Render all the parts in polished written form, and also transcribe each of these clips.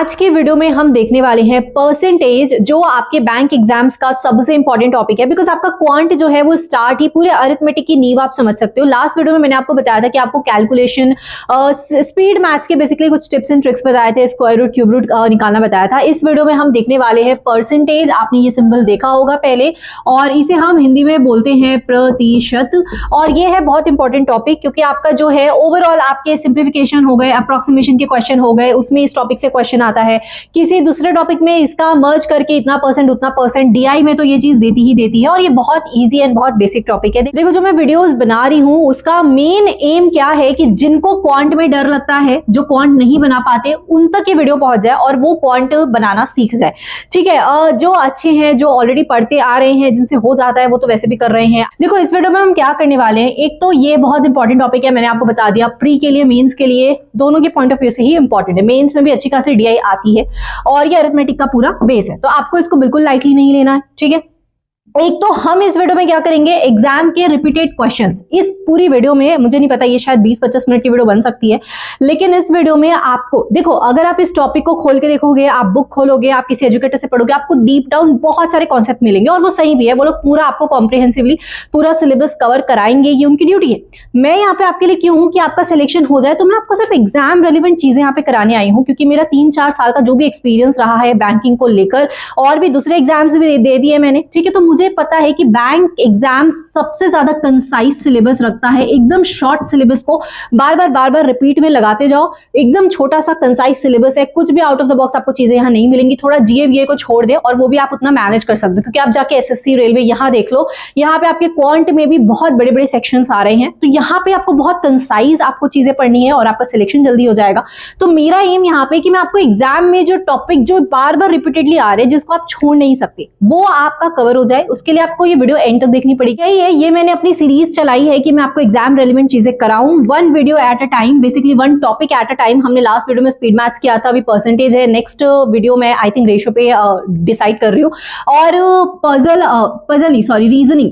आज की वीडियो में हम देखने वाले हैं परसेंटेज, जो आपके बैंक एग्जाम्स का सबसे इंपॉर्टेंट टॉपिक है। बिकॉज आपका क्वांट जो है वो स्टार्ट ही पूरे अरिथमेटिक की नींव आप समझ सकते हो। लास्ट वीडियो में मैंने आपको बताया था कि आपको कैलकुलेशन, स्पीड मैथ्स के बेसिकली कुछ टिप्स एंड ट्रिक्स बताए थे, स्क्वायर रूट, क्यूब रूट निकालना बताया था। इस वीडियो में हम देखने वाले हैं परसेंटेज। आपने ये सिंबल देखा होगा पहले, और इसे हम हिंदी में बोलते हैं प्रतिशत। और ये है बहुत इंपॉर्टेंट टॉपिक, क्योंकि आपका जो है ओवरऑल आपके सिंप्लीफिकेशन हो गए, अप्रोक्सीमेशन के क्वेश्चन हो गए, उसमें इस टॉपिक से क्वेश्चन आता है। किसी दूसरे टॉपिक में इसका मर्ज करके इतना परसेंट उतना परसेंट, डीआई में तो ये चीज देती ही देती है। और ये बहुत इजी एंड बहुत बेसिक टॉपिक है। देखो, जो मैं वीडियोस बना रही हूँ उसका मेन एम क्या है कि जिनको क्वांट में डर लगता है, जो क्वांट नहीं बना पाते, उन तक ये वीडियो पहुंच जाए और वो क्वांट बनाना सीख जाए। ठीक है, जो अच्छे हैं, जो ऑलरेडी पढ़ते आ रहे हैं, जिनसे हो जाता है, वो तो वैसे भी कर रहे हैं। देखो, इस वीडियो में हम क्या करने वाले हैं, एक तो ये बहुत इंपॉर्टेंट टॉपिक है, मैंने आपको बता दिया, प्री के लिए, मेंस के लिए, दोनों के पॉइंट ऑफ व्यू से ही इंपॉर्टेंट है। मेंस में भी अच्छी खासी डीआई आती है और ये अरिथमेटिक का पूरा बेस है, तो आपको इसको बिल्कुल लाइटली नहीं लेना है। ठीक है, एक तो हम इस वीडियो में क्या करेंगे, एग्जाम के रिपीटेड क्वेश्चंस। इस पूरी वीडियो में मुझे नहीं पता, ये शायद 20-25 मिनट की वीडियो बन सकती है, लेकिन इस वीडियो में आपको देखो, अगर आप इस टॉपिक को खोल के देखोगे, आप बुक खोलोगे, आप किसी एजुकेटर से पढ़ोगे, आपको डीप डाउन बहुत सारे कॉन्सेप्ट मिलेंगे। और वो सही भी है, वो लोग पूरा आपको कॉम्प्रिहेंसिवली पूरा सिलेबस कवर कराएंगे, ये उनकी ड्यूटी है। मैं यहाँ पे आपके लिए क्यों हूँ कि आपका सिलेक्शन हो जाए, तो मैं आपको सिर्फ एग्जाम रेलिवेंट चीजें यहाँ पे कराने आई हूँ, क्योंकि मेरा 3-4 साल का जो भी एक्सपीरियंस रहा है बैंकिंग को लेकर, और भी दूसरे एग्जाम्स भी दे दिए मैंने। ठीक है, तो मुझे पता है कि बैंक एग्जाम सबसे ज्यादा कंसाइज सिलेबस रखता है। एकदम शॉर्ट सिलेबस को बार बार रिपीट में लगाते जाओ। एकदम छोटा सा कंसाइज सिलेबस है, कुछ भी आउट ऑफ द बॉक्स आपको चीजें यहाँ नहीं मिलेंगी। थोड़ा जीए को छोड़ दे, और वो भी आप उतना मैनेज कर सकते हो, क्योंकि आप जाके एसएससी, रेलवे यहाँ देख लो, यहाँ पे आपके क्वांट में भी बहुत बड़े बड़े सेक्शंस आ रहे हैं। तो यहाँ पे आपको बहुत कंसाइज आपको चीजें पढ़नी है और आपका सिलेक्शन जल्दी हो जाएगा। तो मेरा एम यहाँ पे कि मैं आपको एग्जाम में जो टॉपिक जो बार बार रिपीटेडली आ रहे हैं, जिसको आप छोड़ नहीं सकते, वो आपका कवर हो जाए। उसके लिए आपको ये वीडियो एंड तक देखनी पड़ेगी। यही है, ये मैंने अपनी सीरीज चलाई है कि मैं आपको एग्जाम रेलेवेंट चीजें कराऊं, 1 video at a time, basically 1 topic at a time. हमने लास्ट वीडियो में स्पीड मैथ्स किया था, अभी परसेंटेज है। नेक्स्ट वीडियो में आई थिंक रेशियो पे डिसाइड कर रही हूँ। और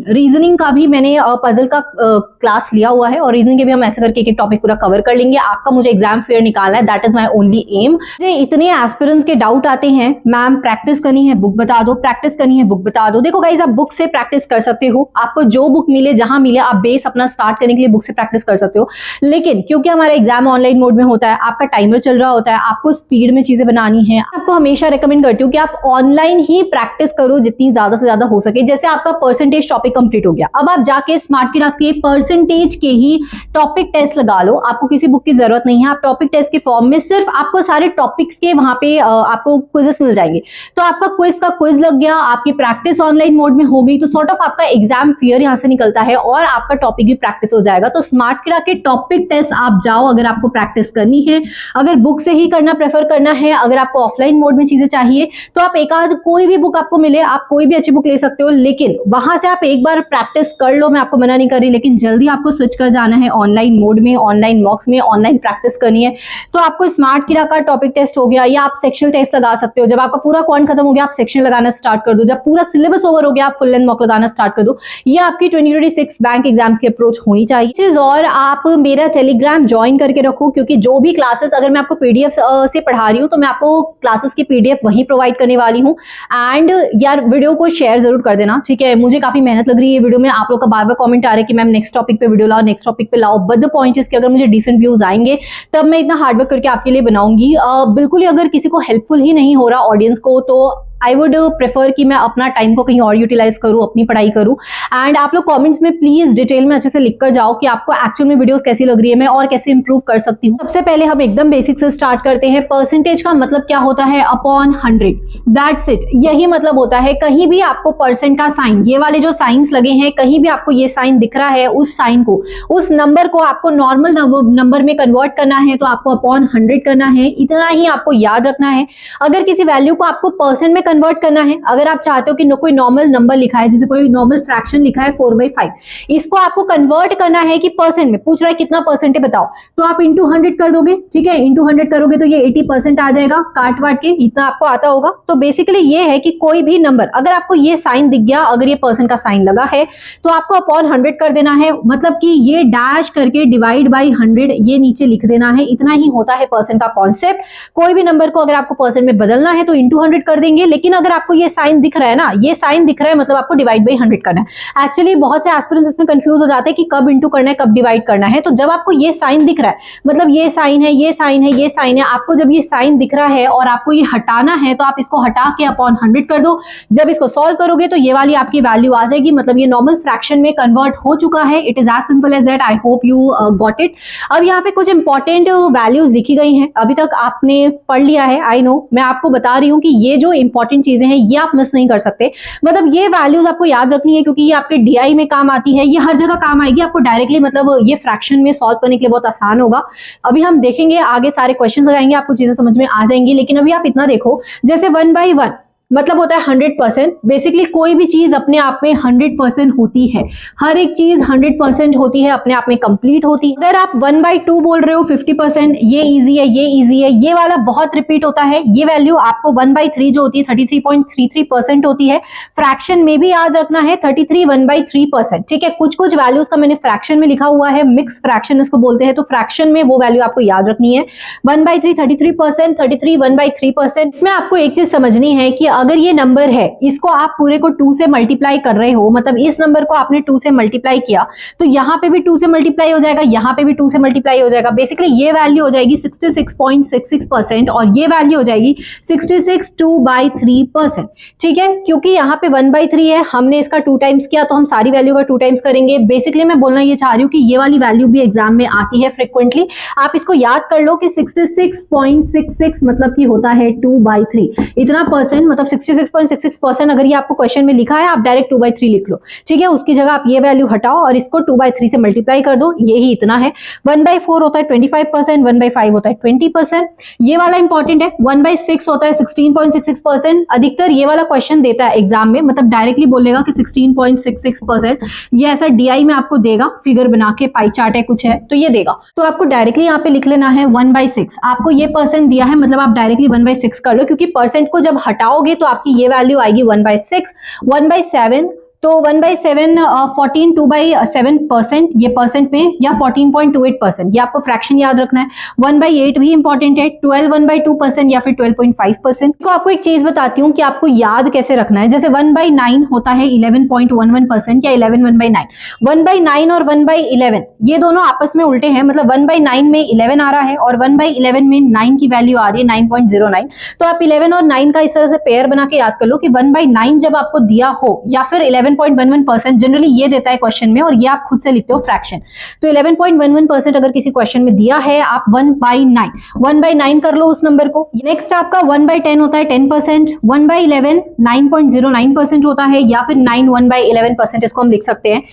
रीजनिंग का भी मैंने पजल का क्लास लिया हुआ है, और रीजनिंग के भी हम ऐसे करके एक टॉपिक पूरा कवर कर लेंगे। आपका मुझे एग्जाम फेयर निकालना है, that is my only aim. मुझे इतने एस्पिरेंट्स के डाउट आते हैं, मैम प्रैक्टिस करनी है बुक बता दो, प्रैक्टिस करनी है बुक बता दो। देखो गाइस, आप बुक से प्रैक्टिस कर सकते हो, आपको जो बुक मिले, जहां मिले, आप बेस अपना स्टार्ट करने के लिए बुक से प्रैक्टिस कर सकते हो। लेकिन क्योंकि हमारा एग्जाम ऑनलाइन मोड में होता है, आपका टाइमर चल रहा होता है, आपको स्पीड में चीजें बनानी है, आपको हमेशा रेकमेंड करती हूँ कि आप ऑनलाइन ही प्रैक्टिस करो जितनी ज्यादा से ज्यादा हो सके। जैसे आपका परसेंटेज टॉपिक कंप्लीट हो गया, अब आप जाके स्मार्ट की रखिए, परसेंटेज के ही टॉपिक टेस्ट लगा लो। आपको किसी बुक की जरूरत नहीं है, आप टॉपिक टेस्ट के फॉर्म में सिर्फ आपको सारे टॉपिक्स के वहां पे आपको क्विजेस मिल जाएंगे। तो आपका क्विज का क्विज लग गया, आपकी प्रैक्टिस ऑनलाइन मोड में हो गई, तो सॉर्ट ऑफ आपका एग्जाम फियर यहाँ से निकलता है और आपका टॉपिक भी प्रैक्टिस हो जाएगा। तो स्मार्ट किरा के टॉपिक टेस्ट आप जाओ अगर आपको प्रैक्टिस करनी है। अगर बुक से ही करना प्रेफर करना है, अगर आपको ऑफलाइन मोड में चीजें चाहिए, तो आप एक आध कोई भी बुक आपको मिले, आप कोई भी अच्छी बुक ले सकते हो, लेकिन वहां से आप एक बार प्रैक्टिस कर लो। मैं आपको मना नहीं कर रही, लेकिन जल्दी आपको स्विच कर जाना है ऑनलाइन मोड में, ऑनलाइन मॉक्स में, ऑनलाइन प्रैक्टिस करनी है। तो आपको स्मार्ट किरा का टॉपिक टेस्ट हो गया, या आप सेक्शनल टेस्ट लगा सकते हो। जब आपका पूरा क्वांट खत्म हो गया, आप सेक्शन लगाना स्टार्ट कर दो। जब पूरा सिलेबस ओवर हो गया, आप फुल लेंथ मॉक लगाना स्टार्ट कर दो। ये आपकी 2026 बैंक एग्जाम्स की अप्रोच होनी चाहिए। और आप मेरा टेलीग्राम ज्वाइन करके रखो, क्योंकि जो भी क्लासेस, अगर मैं आपको पीडीएफ से पढ़ा रही हूँ, तो मैं आपको क्लासेस की पीडीएफ वहीं प्रोवाइड करने वाली हूँ। एंड यार, वीडियो को शेयर जरूर कर देना, ठीक है। मुझे काफी मेहनत लग रही है वीडियो में, आप लोग का बार बार कमेंट आ रहा है कि मैम नेक्स्ट टॉपिक पे वीडियो लाओ, नेक्स्ट टॉपिक पे लाओ। बट द पॉइंट इज कि अगर मुझे डिसेंट व्यूज आएंगे, तब मैं इतना हार्डवर्क करके आपके लिए बनाऊंगी। बिल्कुल ही अगर किसी को हेल्पफुल ही नहीं हो रहा ऑडियंस को, तो आई वुड प्रेफर कि मैं अपना टाइम को कहीं और यूटिलाइज करूं, अपनी पढ़ाई करूं। एंड आप लोग कमेंट्स में प्लीज डिटेल में अच्छे से लिख कर जाओ कि आपको एक्चुअल में वीडियोस कैसी लग रही है, मैं और कैसे इंप्रूव कर सकती हूँ। सबसे पहले हम एकदम बेसिक से स्टार्ट करते हैं। परसेंटेज का मतलब क्या होता है, अपॉन 100, दैट्स इट। यही मतलब होता है। कहीं भी आपको परसेंट का साइन, ये वाले जो साइंस लगे हैं, कहीं भी आपको ये साइन दिख रहा है, उस साइन को, उस नंबर को आपको नॉर्मल नंबर में कन्वर्ट करना है, तो आपको अपॉन 100 करना है। इतना ही आपको याद रखना है। अगर किसी वैल्यू को आपको परसेंट में कन्वर्ट करना है। अगर आप चाहते हो कि कोई नॉर्मल नंबर लिखा है, जैसे कोई नॉर्मल फ्रैक्शन लिखा है 4/5, इसको आपको कन्वर्ट करना है कि परसेंट में, पूछ रहा है कितना परसेंट है बताओ, तो आप इंटू 100 कर दोगे, ठीक है, इंटू 100 करोगे तो ये 80% आ जाएगा, काट वाट के इतना आपको आता होगा। तो बेसिकली ये है कि कोई भी नंबर अगर आपको ये साइन दिख गया, अगर ये परसेंट का साइन लगा है तो आपको अपॉन 100 कर देना है, मतलब कि ये डैश करके डिवाइड बाई 100 ये नीचे लिख देना है। इतना ही होता है परसेंट का कॉन्सेप्ट। कोई भी नंबर को अगर आपको परसेंट में बदलना है तो इंटू 100 कर देंगे, लेकिन अगर आपको ये साइन दिख रहा है ना, ये साइन दिख रहा है मतलब आपको डिवाइड बाई 100 करना है। एक्चुअली बहुत से एस्पिरेंट्स इसमें कंफ्यूज हो जाते हैं कि कब इंटू करना है कब डिवाइड करना है। तो जब आपको ये साइन दिख रहा है, मतलब ये साइन है, ये साइन है, ये साइन है, आपको जब ये साइन दिख रहा है और आपको ये हटाना है तो आप इसको हटा के अपॉन 100 कर दो। जब इसको सॉल्व करोगे तो ये वाली आपकी वैल्यू आ जाएगी, मतलब ये नॉर्मल फ्रैक्शन में कन्वर्ट हो चुका है। It is as simple as that. I hope you got it. अब यहाँ पे कुछ इंपॉर्टेंट वैल्यूज लिखी गई हैं, अभी तक आपने पढ़ लिया है, आई नो। मैं आपको बता रही हूँ कि ये जो इंपॉर्टेंट चीजें हैं ये आप मिस नहीं कर सकते। मतलब ये वैल्यूज आपको याद रखनी है क्योंकि ये आपके डीआई में काम आती है, ये हर जगह काम आएगी आपको डायरेक्टली, मतलब ये फ्रैक्शन में सॉल्व करने के लिए बहुत आसान होगा। अभी हम देखेंगे आगे सारे क्वेश्चन लगाएंगे, आपको चीजें समझ में आ जाएंगी। लेकिन अभी आप इतना देखो, जैसे 1/1 मतलब होता है 100%। बेसिकली कोई भी चीज अपने आप में 100% होती है, हर एक चीज 100% होती है, अपने आप में कंप्लीट होती है। अगर आप 1/2 बोल रहे हो 50%, ये इजी है, ये इजी है, ये वाला बहुत रिपीट होता है। ये वैल्यू आपको 1/3 जो होती है 33.33% होती है। फ्रैक्शन में भी याद रखना है 33 1/3%, ठीक है। कुछ कुछ वैल्यूज का मैंने फ्रैक्शन में लिखा हुआ है, मिक्स फ्रैक्शन इसको बोलते हैं, तो फ्रैक्शन में वो वैल्यू आपको याद रखनी है। 1/3 33%, 33 1/3%। इसमें आपको एक चीज समझनी है कि अगर ये नंबर है, इसको आप पूरे को 2 से मल्टीप्लाई कर रहे हो, मतलब इस नंबर को आपने 2 से मल्टीप्लाई किया तो यहाँ पे भी 2 से मल्टीप्लाई हो जाएगा, यहाँ पे भी 2 से मल्टीप्लाई हो जाएगा। बेसिकली ये वैल्यू हो जाएगी 66.66% और ये वैल्यू हो जाएगी 66/2/3%, ठीक है। क्योंकि यहाँ पे 1/3 है, हमने इसका 2 टाइम्स किया तो हम सारी वैल्यू का 2 टाइम्स करेंगे। बेसिकली मैं बोलना ये चाह रही हूँ कि ये वाली वैल्यू भी एग्जाम में आती है फ्रिक्वेंटली। आप इसको याद कर लो कि 66.66 मतलब कि होता है 2/3, इतना परसेंट, मतलब 66.66%। अगर ये आपको क्वेश्चन में लिखा है आप डायरेक्ट 2/3 लिख लो, ठीक है। उसकी जगह आप ये वैल्यू हटाओ और इसको 2/3 से मल्टीप्लाई कर दो, यही इतना है। 1/4 होता है 25%, 1/5 होता है 20%। ये वाला इंपॉर्टेंट है। 1/6 होता है 16.66%। अधिकतर ये वाला क्वेश्चन देता है एग्जाम में, मतलब डायरेक्टली बोलेगा कि 16.66%। ये ऐसा डीआई में आपको देगा, फिगर बना के, पाई चार्ट है कुछ है तो ये देगा, तो आपको डायरेक्टली यहाँ पे लिख लेना है 1/6। आपको ये परसेंट दिया है, मतलब आप डायरेक्टली 1/6 कर लो, क्योंकि परसेंट को जब हटाओगे तो आपकी ये वैल्यू आएगी 1/6। 1/7 तो 1/7 14 2/7% ये परसेंट में, या 14.28%, ये आपको फ्रैक्शन याद रखना है। 1/8 भी इंपॉर्टेंट है, 12 1/2% या फिर 12.5%। तो आपको एक चीज बताती हूँ कि आपको याद कैसे रखना है। जैसे 1/9 होता है 11.11% या 11 1/9। 1/9 और 1/11 ये दोनों आपस में उल्टे हैं, मतलब 1/9 में 11 आ रहा है और 1/11 में 9 की वैल्यू आ रही है 9.09। तो आप 11 और 9 का इस तरह से पेयर बना के याद कर लो कि 1/9 जब आपको दिया हो, या फिर 11.11%, जनरली ये देता है क्वेश्चन में और ये आप खुद से लिखते हो फ्रैक्शन। तो 11.11% अगर किसी क्वेश्चन में दिया है, आप 1/9 कर लो उस नंबर को। नेक्स्ट आपका 1/10 होता है 10%, 1/11 9.09% होता है, या फिर 9 1/11% इसको हम लिख सकते हैं।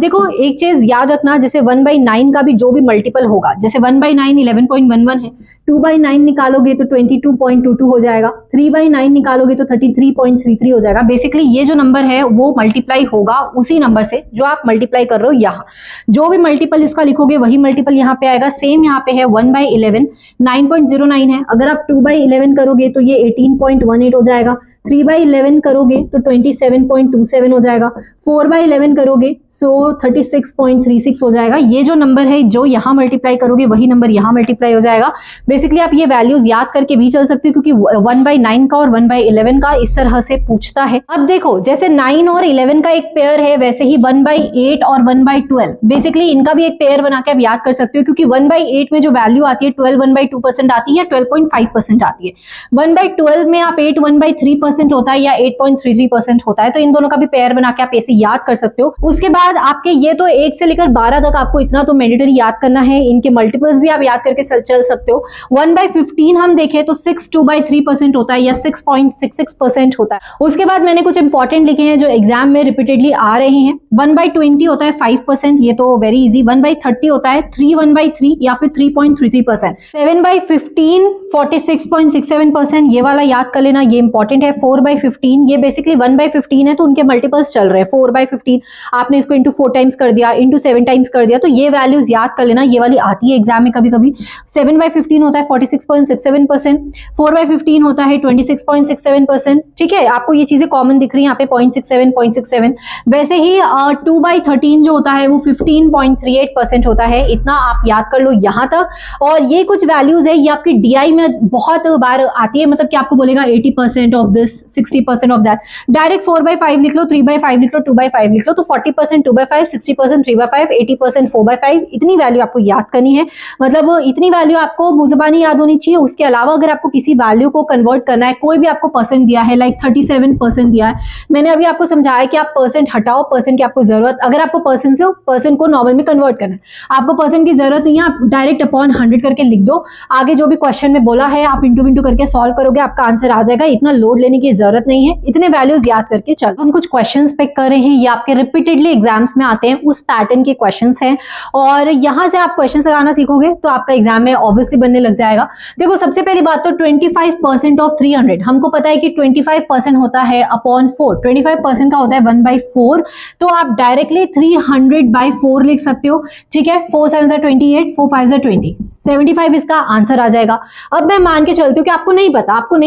देखो एक चीज याद रखना, जैसे 1/9 का भी जो भी मल्टीपल होगा, जैसे 1/9 11.11 है, 2/9 निकालोगे तो 22.22 हो जाएगा, 3/9 निकालोगे तो 33.33 हो जाएगा। बेसिकली ये जो नंबर है वो मल्टीप्लाई होगा उसी नंबर से जो आप मल्टीप्लाई कर रहे हो। यहाँ जो भी मल्टीपल इसका लिखोगे वही मल्टीपल यहाँ पे आएगा। सेम यहाँ पे है 1/11 9.09 है, अगर आप 2/11 करोगे तो ये 18.18 हो जाएगा। 3/11 करोगे तो 27.27 हो जाएगा। 4/11 करोगे सो 36.36 हो जाएगा। ये जो नंबर है जो यहाँ मल्टीप्लाई करोगे वही नंबर यहाँ मल्टीप्लाई हो जाएगा। बेसिकली आप ये वैल्यूज याद करके भी चल सकते हो, क्योंकि 1/9 का और 1/11 का इस तरह से पूछता है। अब देखो जैसे 9 और 11 का एक पेयर है, वैसे ही 1/8 और 1/12 बेसिकली इनका भी एक पेयर बना के आप याद कर सकते हो, क्योंकि 1/8 में जो वैल्यू आती है 12 1/2% आती है, 12.5% आती है। 1/12 में आप 8 1/3% होता है या 8.33% होता है, तो इन दोनों का भी पेयर बना के आप ऐसे याद कर सकते हो। उसके बाद आपके ये तो 1 से लेकर 12 तक आपको इतना तो मैंडेटरी याद करना है, इनके मल्टीपल्स भी आप याद करके चल सकते हो। 1/15 हम देखें तो 6 2/3% होता है या 6.66% होता है। उसके बाद मैंने कुछ इंपॉर्टेंट लिखे हैं जो एग्जाम में रिपीटेडली आ रहे हैं। 1/20 होता है 5%, ये तो वेरी इजी। 1/30 होता है 3 1/3 या फिर 3.33%। 7/15 46.67%, ये वाला याद कर लेना, ये इंपॉर्टेंट है। 4/15, ये बेसिकली 1/15 है तो उनके मल्टीपल्स चल रहे हैं। 4/15 आपने इसको इंटू 4 टाइम्स कर दिया, इंटू 7 टाइम्स कर दिया, तो ये वैल्यूज याद कर लेना, ये वाली आती है एग्जाम में कभी कभी। 7/15 होता है 46.67%, 4/15 होता है 26.67%। ठीक है, आपको ये चीजें कॉमन दिख रही है यहाँ पे 0.67। वैसे ही 2/13 जो होता है वो 15.38% होता है। इतना आप याद कर लो यहाँ तक। और ये कुछ वैल्यूज है, ये आपकी डीआई में बहुत बार आती है, मतलब कि आपको बोलेगा 80% of this, 60% of that. Direct 4/5 लिख लो, 3/5 लिख लो, 2/5 लिख लो, तो 40% 2/5, 60% 3/5, 80% 4/5। इतनी वैल्यू आपको याद करनी है, मतलब इतनी वैल्यू आपको मुजबानी याद होनी चाहिए। उसके अलावा अगर आपको किसी वैल्यू को कन्वर्ट करना है, कोई भी आपको परसेंट दिया है, लाइक 37% दिया है, मैंने अभी आपको समझाया कि आप परसेंट हटाओ, परसेंट की आपको जरूरत, अगर आपको परसेंट से परसेंट को नॉर्मल में कन्वर्ट करना है, आपको परसेंट की जरूरत नहीं है, आप डायरेक्ट अपॉन 100 करके लिख दो। आगे जो भी क्वेश्चन में बोला है आप इंटू इंटू करके सॉल्व करोगे, आपका आंसर आ जाएगा। इतना लोड लेने की जरूरत नहीं है, इतने वैल्यूज याद करके चलो। हम कुछ क्वेश्चंस पिक कर रहे हैं, ये आपके रिपीटेडली एग्जाम्स में आते हैं, उस पैटर्न के क्वेश्चंस हैं, और यहां से आप क्वेश्चंस लगाना सीखोगे तो आपका एग्जाम में ऑब्वियसली बनने लग जाएगा। देखो, सबसे पहली बात तो 25% ऑफ 300, हमको पता है कि 25% होता है अपॉन 4, 25% का होता है 1/4, तो आप डायरेक्टली 300/4 लिख सकते हो। ठीक है, 4 7 28, 4 5 20, 75 इसका आंसर आ जाएगा। अब मैं मान के चलती हूँ कि आपको नहीं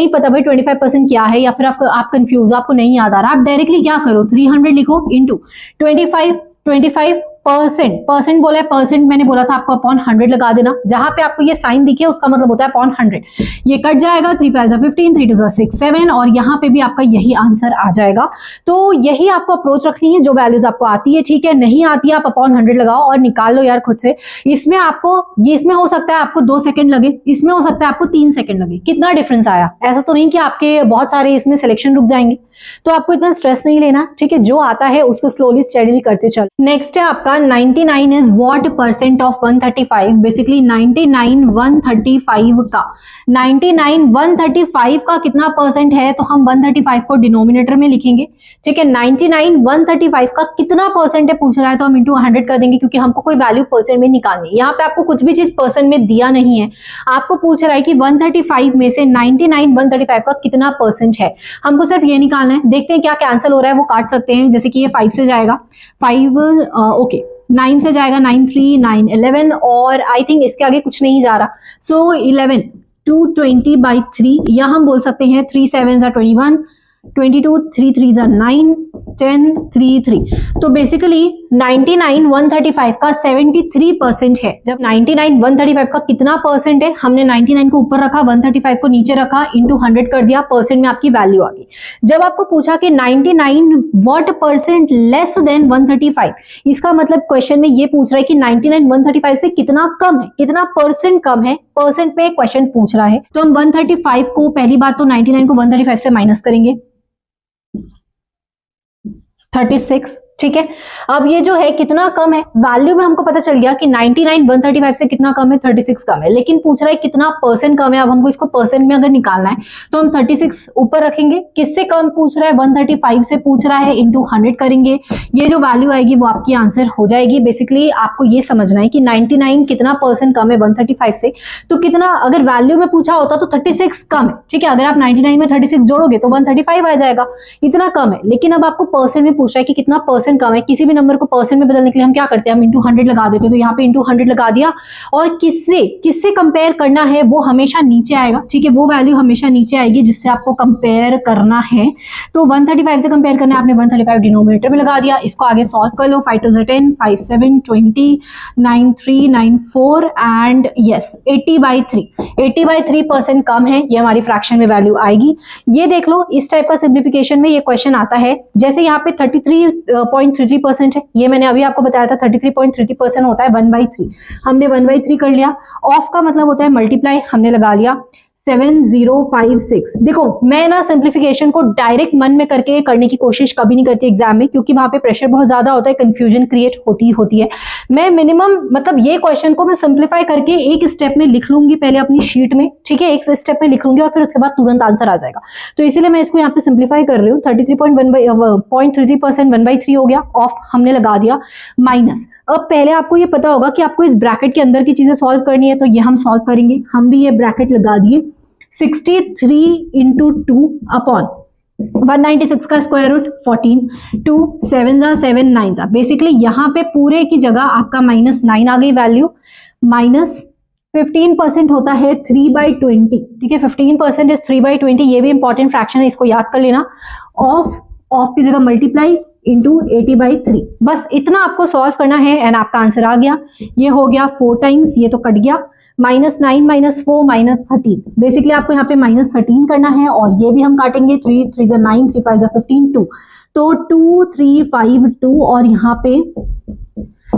पता भाई 25% क्या है, या फिर आप कंफ्यूज, आपको नहीं याद आ रहा, आप डायरेक्टली क्या करो, 300 लिखो इंटू 25% परसेंट बोला है, परसेंट मैंने बोला था आपको अपॉन 100 लगा देना। जहां पे आपको ये साइन दिखे उसका मतलब होता है अपॉन 100। ये कट जाएगा, 3 5 15, 3 2 6 7, और यहाँ पे भी आपका यही आंसर आ जाएगा। तो यही आपको अप्रोच रखनी है, जो वैल्यूज आपको आती है। ठीक है, नहीं आती है आप अपॉन 100 लगाओ और निकाल लो यार खुद से। इसमें हो सकता है आपको 2 सेकंड लगे, इसमें हो सकता है आपको 3 सेकंड लगे। कितना डिफरेंस आया, ऐसा तो नहीं कि आपके बहुत सारे इसमें सिलेक्शन रुक जाएंगे, तो आपको इतना स्ट्रेस नहीं लेना। ठीक है, जो आता है उसको स्लोली स्टडीली करते चलो। नेक्स्ट है आपका 99 is what percent of 135। Basically 99 135 का 99 135 का कितना परसेंट है, तो हम 135 को डिनोमिनेटर में लिखेंगे। ठीक है, 99 135 का कितना परसेंट है पूछ रहा है, तो हम इंटू 100 कर देंगे, क्योंकि हमको कोई वैल्यू परसेंट में निकालनी है। यहाँ पे आपको कुछ भी चीज परसेंट में दिया नहीं है, आपको पूछ रहा है कि 135 में से 99 135 का कितना परसेंट है, हमको सिर्फ ये निकालना है। देखते हैं क्या कैंसिल हो रहा है, वो काट सकते हैं। जैसे कि ये 5 से जाएगा, 5 ओके, 9 से जाएगा, 9 3 9 11, और आई थिंक इसके आगे कुछ नहीं जा रहा, सो 11 220/3, या हम बोल सकते हैं 3 7 21, 22 3 3 9 10 3 3। तो बेसिकली 99 135 का 73% है। जब 99 135 का कितना परसेंट है, हमने 99 को ऊपर रखा, 135 को नीचे रखा, इंटू 100 कर दिया, परसेंट में आपकी वैल्यू आ गई। जब आपको पूछा कि 99 व्हाट परसेंट लेस देन 135, इसका मतलब क्वेश्चन में ये पूछ रहा है कि 99 135 से कितना कम है, कितना परसेंट कम है, परसेंट में क्वेश्चन पूछ रहा है। तो हम 135 को, पहली बात तो 99 को 135 से माइनस करेंगे, 36। ठीक है, अब ये जो है कितना कम है, वैल्यू में हमको पता चल गया कि 99 135 से कितना कम है, 36 कम है, लेकिन पूछ रहा है कितना परसेंट कम है। अब हमको इसको परसेंट में अगर निकालना है तो हम 36 ऊपर रखेंगे, किससे कम पूछ रहा है, 135 से पूछ रहा है, इंटू 100 करेंगे, ये जो वैल्यू आएगी वो आपकी आंसर हो जाएगी। बेसिकली आपको ये समझना है कि 99 कितना परसेंट कम है 135 से, तो कितना, अगर वैल्यू में पूछा होता तो 36 कम है। ठीक है, अगर आप 99 में 36 जोड़ोगे तो 135 आ जाएगा, इतना कम है। लेकिन अब आपको परसेंट में पूछ रहा है कि कितना परसेंट कम है। किसी भी नंबर को परसेंट में बदलने के लिए हम क्या करते हैं, हम इंटू 100 लगा देते हैं, तो यहाँ पे इंटू 100 लगा दिया, और किससे कंपेयर करना है वो हमेशा नीचे आएगा। ठीक है, वो वैल्यू हमेशा नीचे आएगी जिससे आपको कंपेयर करना है। तो 135 से कंपेयर करना है, आपने 135 डिनोमिनेटर में लगा दिया। इसको आगे सॉल्व कर लो, 5 2 10, 5 7 20, 9 3 9 4 एंड यस 80/3, 80/3% कम है, ये हमारी फ्रैक्शन में वैल्यू आएगी। ये देख लो, इस टाइप का सिंप्लीफिकेशन में ये क्वेश्चन आता है। जैसे यहाँ पे 33.33% है, ये मैंने अभी आपको बताया था, 33.33% होता है 1/3, हमने 1/3 कर लिया। ऑफ का मतलब होता है मल्टीप्लाई, हमने लगा लिया 7056। देखो, मैं ना सिंप्लीफिकेशन को डायरेक्ट मन में करके करने की कोशिश कभी नहीं करती एग्जाम में, क्योंकि वहां पे प्रेशर बहुत ज्यादा होता है, कंफ्यूजन क्रिएट होती है। मैं मिनिमम, मतलब ये क्वेश्चन को मैं सिंप्लीफाई करके एक स्टेप में लिख लूंगी पहले अपनी शीट में। ठीक है, एक स्टेप में लिख लूंगी और फिर उसके बाद तुरंत आंसर आ जाएगा। तो इसीलिए मैं इसको यहाँ पे सिंप्लीफाई कर रही हूँ। 33.33% 1/3 हो गया, ऑफ हमने लगा दिया, माइनस। अब पहले आपको ये पता होगा कि आपको इस ब्रैकेट के अंदर की चीजें सॉल्व करनी है, तो ये हम सॉल्व करेंगे। हम भी ये ब्रैकेट लगा दिए, 63 × 2 अपॉन 196 का स्क्वायर रूट 14, 2 7 जा 7 9 जा, बेसिकली यहाँ पे पूरे की जगह आपका -9 आ गई वैल्यू। माइनस 15% होता है 3/20, ठीक है, 15% इज 3/20, ये भी इंपॉर्टेंट फ्रैक्शन है, इसको याद कर लेना। ऑफ की जगह मल्टीप्लाई इंटू 80/3, बस इतना आपको सॉल्व करना है एंड आपका आंसर आ गया। ये हो गया 4 टाइम्स, ये तो कट गया, -9 -4 -13, बेसिकली आपको यहाँ पे -13 करना है और ये भी हम काटेंगे, 3 3 जा 9, 3 5 जा 15, 2, तो 2 3 5 2 और यहाँ पे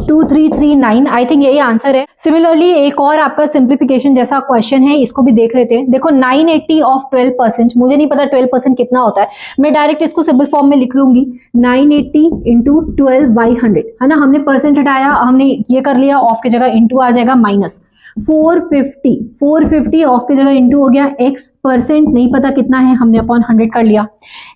2 3 3 9, आई थिंक यही आंसर है। सिमिलरली एक और आपका सिंप्लीफिकेशन जैसा क्वेश्चन है, इसको भी देख लेते हैं। देखो 980 ऑफ 12%, मुझे नहीं पता 12% कितना होता है, मैं डायरेक्ट इसको सिंपल फॉर्म में लिख लूंगी, 980 इंटू 12/100, है ना, हमने परसेंट हटाया, हमने ये कर लिया, ऑफ की जगह इंटू आ जाएगा, माइनस 450 ऑफ की जगह इंटू हो गया, x परसेंट नहीं पता कितना है, हमने अपॉन 100 कर लिया,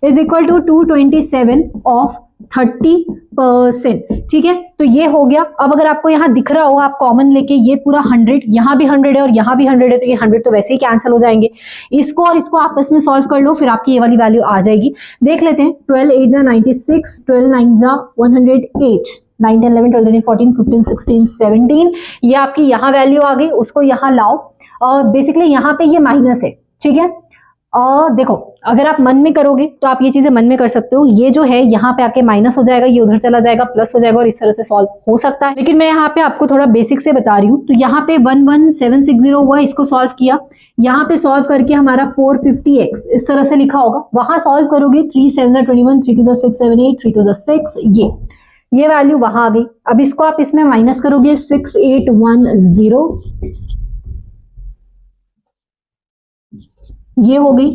इज इक्वल टू 227 ऑफ 30%, ठीक है, तो ये हो गया। अब अगर आपको यहाँ दिख रहा हो, आप कॉमन लेके ये पूरा 100, यहाँ भी 100 है और यहाँ भी 100 है, तो ये 100 तो वैसे ही कैंसिल हो जाएंगे। इसको और इसको आपस में सॉल्व कर लो, फिर आपकी ये वाली वैल्यू आ जाएगी। देख लेते हैं, 12 8 जा 96, 12 9 जा 108, 9 10 11 12 13 14 15 16 17, ये आपकी यहाँ वैल्यू आ गई, उसको यहाँ लाओ। बेसिकली यहाँ पे ये माइनस है, ठीक है, देखो अगर आप मन में करोगे तो आप ये चीजें मन में कर सकते हो, ये जो है यहाँ पे आके माइनस हो जाएगा, ये उधर चला जाएगा, प्लस हो जाएगा और इस तरह से सॉल्व हो सकता है। लेकिन मैं यहाँ पे आपको थोड़ा बेसिक से बता रही हूँ, तो यहाँ पे 11760 हुआ, इसको सॉल्व किया, यहाँ पे सॉल्व करके हमारा 450x इस तरह से लिखा होगा, वहां सॉल्व करोगे 3 7 जा 21, 3 2 जा 6 7 8, 3 2 जा 6, ये वैल्यू वहां आ गई। अब इसको आप इसमें माइनस करोगे, 6810, ये हो गई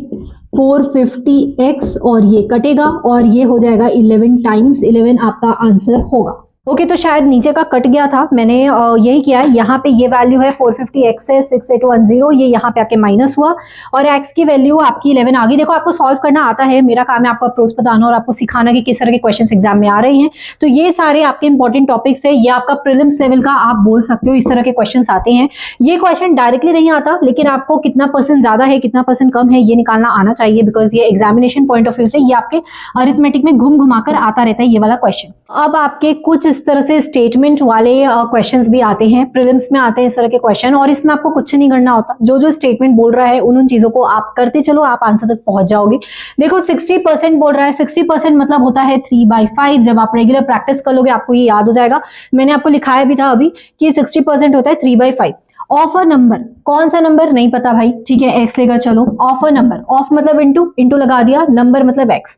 450x और ये कटेगा और ये हो जाएगा 11 टाइम्स 11 आपका आंसर होगा। ओके, तो शायद नीचे का कट गया था, मैंने यही किया है। यहाँ पे ये वैल्यू है 450x है 6810, ये यहाँ पे आके माइनस हुआ और x की वैल्यू आपकी 11 आ गई। देखो आपको सॉल्व करना आता है, मेरा काम है आपको अप्रोच बताना और आपको सिखाना कि किस तरह के क्वेश्चंस एग्जाम में आ रहे हैं। तो ये सारे आपके इंपॉर्टेंट टॉपिक्स है, ये आपका प्रीलिम्स लेवल का आप बोल सकते हो, इस तरह के क्वेश्चन आते हैं। ये क्वेश्चन डायरेक्टली नहीं आता, लेकिन आपको कितना परसेंट ज्यादा है कितना परसेंट कम है ये निकालना आना चाहिए, बिकॉज ये एग्जामिनेशन पॉइंट ऑफ व्यू से ये आपके अरिथमेटिक में घूम घुमाकर आता रहता है ये वाला क्वेश्चन। अब आपके कुछ इस तरह से स्टेटमेंट वाले क्वेश्चंस भी आते हैं, प्रीलिम्स में आते हैं इस तरह के क्वेश्चन, और इसमें आपको कुछ नहीं करना होता, जो जो स्टेटमेंट बोल रहा है उन चीजों को आप करते चलो, आप आंसर तक पहुंच जाओगे। देखो 60% बोल रहा है, 60% मतलब होता है 3/5, जब आप रेगुलर प्रैक्टिस कर लोगे आपको ये याद हो जाएगा, मैंने आपको लिखाया भी था अभी कि 60% होता है 3/5। ऑफ अ नंबर, कौन सा नंबर नहीं पता भाई, ठीक है, एक्स लेगा, चलो ऑफ अ नंबर, ऑफ मतलब इंटू लगा दिया, नंबर मतलब एक्स,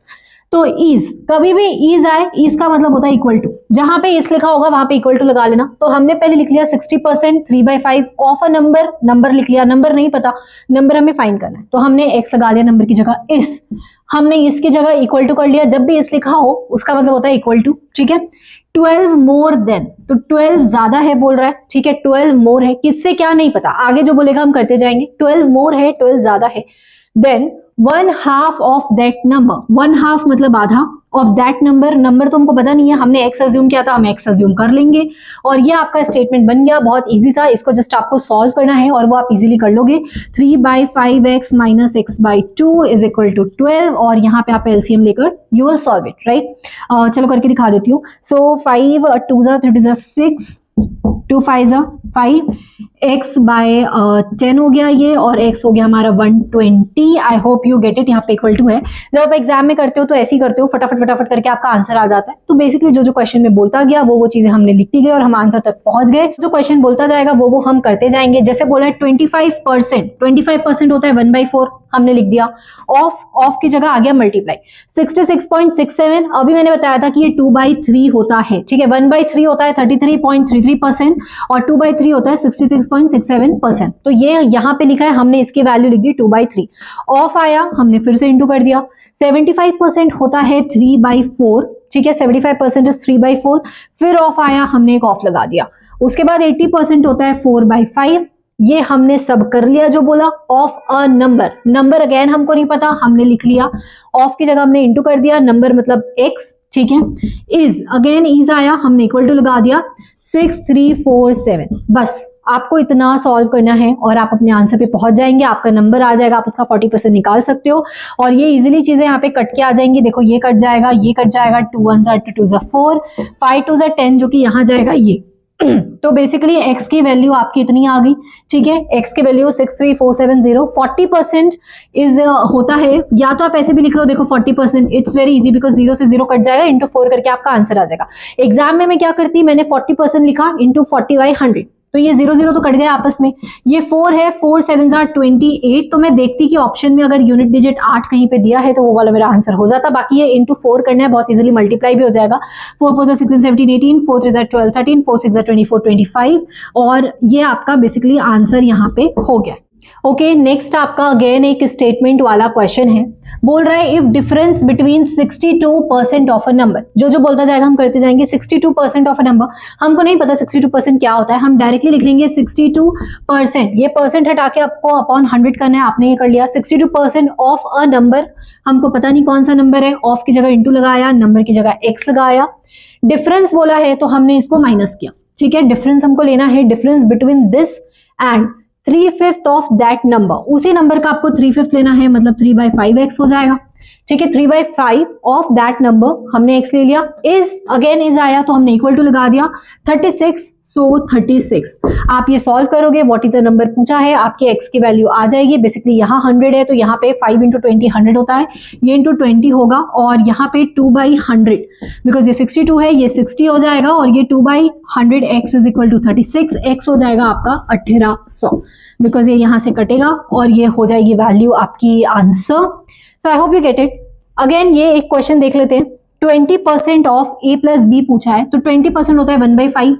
तो इज, कभी भी इज आए, इज का मतलब होता है इक्वल टू, जहां पे इस लिखा होगा वहां पे इक्वल टू लगा लेना। तो हमने पहले लिख लिया 60% 3/5 ऑफ अ नंबर, नंबर लिख लिया, नंबर नहीं पता, नंबर हमें फाइंड करना है, तो हमने एक्स लगा लिया नंबर की जगह, इस हमने इसकी जगह इक्वल टू कर लिया, जब भी इस लिखा हो उसका मतलब होता है इक्वल टू, ठीक है। 12 मोर देन, तो 12 ज्यादा है बोल रहा है, ठीक है, 12 मोर है, किससे क्या नहीं पता, आगे जो बोलेगा हम करते जाएंगे। 12 मोर है, 12 ज्यादा है, देन 1/2 ऑफ दैट नंबर, 1/2 मतलब आधा, ऑफ दैट नंबर, नंबर तो हमको पता नहीं है, हमने एक्स अज्यूम किया था, हम एक्स अज्यूम कर लेंगे और ये आपका स्टेटमेंट बन गया, बहुत इजी था, इसको जस्ट आपको सॉल्व करना है और वो आप इजीली कर लोगे। 3/5x minus x/2 is equal to 12 और यहाँ पे आप एलसीएम लेकर you will solve it, right. चलो करके दिखा देती हूँ। सो 5 2 जा 3 जा 6, 2 5 जा 5, x/10 हो गया ये, और x हो गया हमारा 120। आई होप यू गेट इट, यहाँ पे इक्वल टू है। जब आप एग्जाम में करते हो तो ऐसे ही करते हो, फटाफट करके आपका आंसर आ जाता है। तो बेसिकली जो जो क्वेश्चन में बोलता गया वो चीजें हमने लिखती गई और हम आंसर तक पहुंच गए। जो क्वेश्चन बोलता जाएगा वो हम करते जाएंगे। जैसे बोला है 25% होता है 1/4, हमने लिख दिया। ऑफ की जगह आ गया मल्टीप्लाई, 66.67, अभी मैंने बताया था कि ये 2/3 होता है, ठीक है, 1/3 होता है 33.33% और 2/3 होता है 66.67%। तो ये यहाँ पे लिखा है, हमने इसकी वैल्यू लिख दी 2/3। ऑफ आया, हमने फिर से इंटू कर दिया। 75% होता है 3/4, ठीक है, 75% इज 3/4, फिर ऑफ आया, हमने एक ऑफ लगा दिया। उसके बाद 80% होता है 4/5, ये हमने सब कर लिया जो बोला। Of a number, number again हमको नहीं पता, हमने लिख लिया, ऑफ की जगह हमने इंटू कर दिया, नंबर मतलब एक्स, ठीक है। इज, अगेन इज आया, हमने इक्वल टू लगा दिया, 6347, बस आपको इतना सॉल्व करना है और आप अपने आंसर पे पहुंच जाएंगे, आपका नंबर आ जाएगा, आप उसका 40% निकाल सकते हो और ये इजीली चीजें यहाँ पे कट के आ जाएंगी। देखो ये कट जाएगा, ये कट जाएगा, 2 1 2 4, 5 2 10 जो कि यहाँ जाएगा ये। तो बेसिकली x की वैल्यू आपकी इतनी आ गई, ठीक है, x की वैल्यू 63470। 40% इज होता है, या तो आप ऐसे भी लिख रहे हो, देखो 40%, इट्स वेरी इजी बिकॉज 0 से 0 कट जाएगा, इंटू 4 करके आपका आंसर आ जाएगा। एग्जाम में मैं क्या करती, मैंने 40% लिखा इंटू 40/100, तो ये 0 0 तो कट गया आपस में। ये 4 है, 4 7 28, तो मैं देखती कि ऑप्शन में अगर यूनिट डिजिट 8 कहीं पे दिया है तो वो वाला मेरा आंसर हो जाता। बाकी ये इंटू 4 करना है, बहुत इजीली मल्टीप्लाई भी हो जाएगा। 4 4 16 17 18, 4 3 12 13, 4 6 24 25, और ये आपका बेसिकली आंसर यहाँ पे हो गया। ओके, नेक्स्ट आपका अगेन एक स्टेटमेंट वाला क्वेश्चन है। बोल रहा है if difference between 62% of a number, जो बोलता जाएगा हम करते जाएंगे। 62% ऑफ अ नंबर, हमको नहीं पता 62% क्या होता है, हम डायरेक्टली लिख लेंगे 62%। ये परसेंट हटा के आपको अपॉन 100 करना है, आपने ये कर लिया। 62% ऑफ अ नंबर, हमको पता नहीं कौन सा नंबर है, ऑफ की जगह इंटू लगाया, नंबर की जगह एक्स लगाया। डिफरेंस बोला है तो हमने इसको माइनस किया, ठीक है। डिफरेंस हमको लेना है, difference between this and 3/5 of that number, उसी नंबर का आपको 3/5 लेना है, मतलब 3/5x हो जाएगा, ठीक है। 3/5 ऑफ दैट नंबर हमने x ले लिया, इज अगेन इज आया तो हमने इक्वल टू लगा दिया 36, सो 36। आप ये सॉल्व करोगे, व्हाट इज द नंबर पूछा है, आपके x की वैल्यू आ जाएगी। बेसिकली यहाँ 100 है तो यहाँ पे 5 × 20 100 होता है, ये इंटू 20 होगा, और यहाँ पे 2/100 बिकॉज ये 62 है, ये 60 हो जाएगा, और ये 2/100 x is equal to 36, x हो जाएगा आपका 1800 बिकॉज ये यहाँ से कटेगा और ये हो जाएगी वैल्यू आपकी answer. So I hope you get it. Again ये एक क्वेश्चन देख लेते हैं। 20% ऑफ a प्लस बी पूछा है, तो 20% होता है 1/5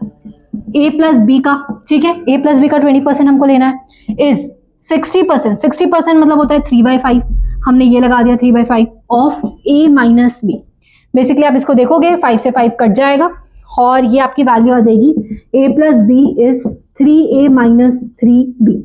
a प्लस बी का, ठीक है। a प्लस बी का 20% हमको लेना है, इज 60%। 60% मतलब होता है 3/5, हमने ये लगा दिया 3/5 of a minus B. Basically आप इसको देखोगे 5 से 5 कट जाएगा और ये आपकी वैल्यू आ जाएगी a plus B is 3a minus 3b।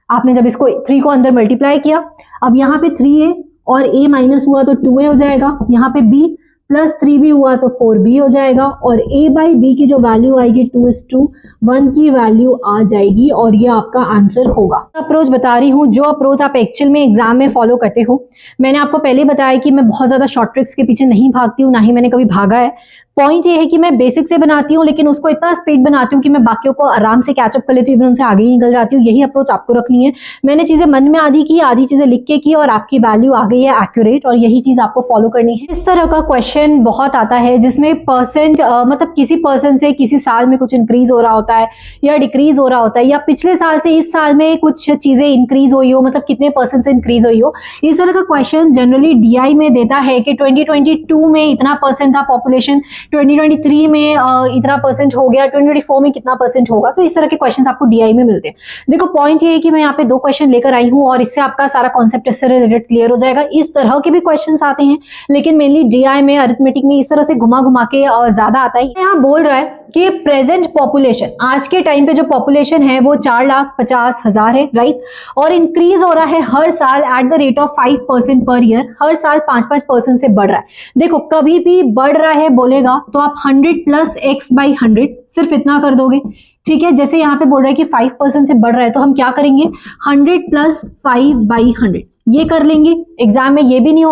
आपने जब इसको 3 को अंदर मल्टीप्लाई किया, अब यहाँ पे 3a और a माइनस हुआ तो 2a हो जाएगा, यहाँ पे b प्लस 3b हुआ तो 4b हो जाएगा, और a/b की जो वैल्यू आएगी 2:1 की वैल्यू आ जाएगी, और ये आपका आंसर होगा। अप्रोच बता रही हूँ, जो अप्रोच आप एक्चुअल में एग्जाम में फॉलो करते हो। मैंने आपको पहले बताया कि मैं बहुत ज्यादा शॉर्ट ट्रिक्स के पीछे नहीं भागती हूँ, ना ही मैंने कभी भागा है। पॉइंट ये है कि मैं बेसिक से बनाती हूँ, लेकिन उसको इतना स्पीड बनाती हूँ कि मैं बाकियों को आराम से कैचअप कर लेती हूँ, उनसे आगे ही निकल जाती हूँ। यही अप्रोच आपको रखनी है। मैंने चीजें मन में आधी की, आधी चीजें लिख के की, और आपकी वैल्यू आ गई है एक्यूरेट, और यही चीज आपको फॉलो करनी है। इस तरह का क्वेश्चन बहुत आता है जिसमें परसेंट मतलब किसी पर्सन से किसी साल में कुछ इंक्रीज हो रहा होता है या डिक्रीज हो रहा होता है, या पिछले साल से इस साल में कुछ चीजें इंक्रीज हुई हो, मतलब कितने परसेंट से इंक्रीज हुई हो। इस तरह का क्वेश्चन जनरली डीआई में देता है कि 2022 में इतना परसेंट था पॉपुलेशन, 2023 में इतना परसेंट हो गया, 2024 में कितना परसेंट होगा। तो इस तरह के क्वेश्चंस आपको डीआई में मिलते हैं। देखो पॉइंट ये है कि मैं यहाँ पे 2 क्वेश्चन लेकर आई हूँ, और इससे आपका सारा कॉन्सेप्ट इससे रिलेटेड क्लियर हो जाएगा। इस तरह के भी क्वेश्चंस आते हैं, लेकिन मेनली डीआई में, अरिथमेटिक में इस तरह से घुमा घुमा के ज्यादा आता है। यहाँ बोल रहा है कि प्रेजेंट पॉपुलेशन, आज के टाइम पे जो पॉपुलेशन है वो 4,50,000 है, राइट, और इंक्रीज हो रहा है हर साल at the rate of 5% per year. हर साल 5% से बढ़ रहा है। देखो कभी भी बढ़ रहा है बोलेगा तो आप 100 प्लस x/100 सिर्फ इतना कर दोगे, ठीक है। जैसे यहाँ पे बोल रहा है कि 5% से बढ़ रहा है, तो हम क्या करेंगे, 100 प्लस 5/100 ये कर लेंगे। एग्जाम में ये भी नहीं